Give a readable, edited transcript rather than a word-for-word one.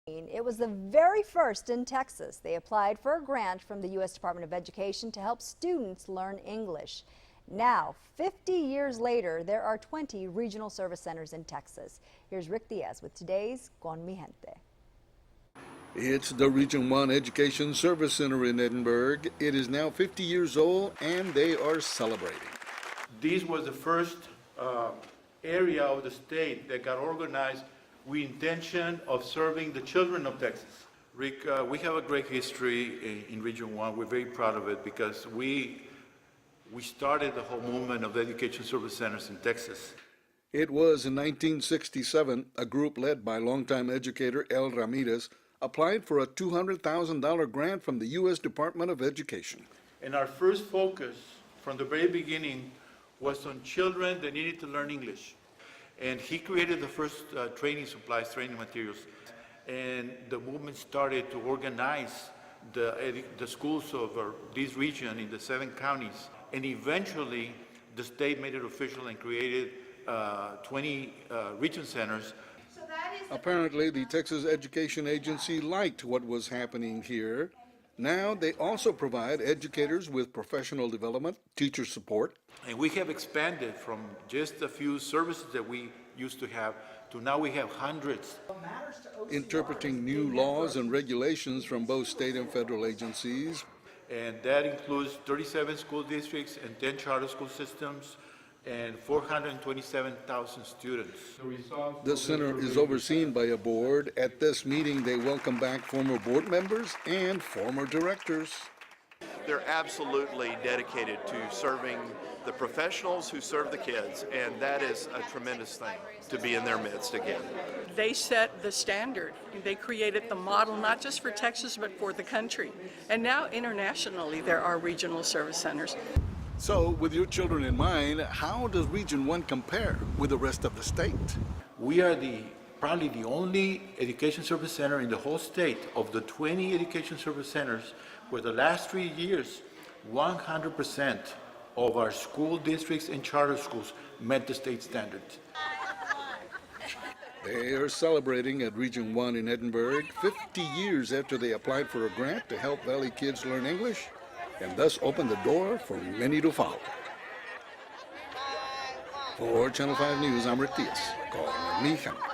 It was the very first in Texas. They applied for a grant from the U.S. Department of Education to help students learn English. Now, 50 years later, there are 20 regional service centers in Texas. Here's Rick Diaz with today's Con Mi Gente. It's the Region 1 Education Service Center in Edinburgh. It is now 50 years old and they are celebrating. This was the first area of the state that got organized with intention of serving the children of Texas. Rick, we have a great history in Region 1. We're very proud of it because we started the whole movement of education service centers in Texas. It was in 1967, a group led by longtime educator El Ramirez applied for a $200,000 grant from the U.S. Department of Education. And our first focus from the very beginning was on children that needed to learn English. And he created the first training supplies, training materials. And the movement started to organize the schools of this region in the 7 counties. And eventually, the state made it official and created 20 region centers. Apparently, the Texas Education Agency liked what was happening here. Now they also provide educators with professional development, teacher support. And we have expanded from just a few services that we used to have to now we have hundreds. Interpreting new laws and regulations from both state and federal agencies. And that includes 37 school districts and 10 charter school systems and 427,000 students. The center is overseen by a board. At this meeting, they welcome back former board members and former directors. They're absolutely dedicated to serving the professionals who serve the kids, and that is a tremendous thing to be in their midst again. They set the standard. They created the model not just for Texas but for the country. And now internationally there are regional service centers. So, with your children in mind, how does Region 1 compare with the rest of the state? We are probably the only education service center in the whole state of the 20 education service centers where the last 3 years, 100% of our school districts and charter schools met the state standards. They are celebrating at Region 1 in Edinburgh 50 years after they applied for a grant to help Valley kids learn English, and thus open the door for many to follow. For Channel 5 News, I'm Rick Diaz. Con mi gente.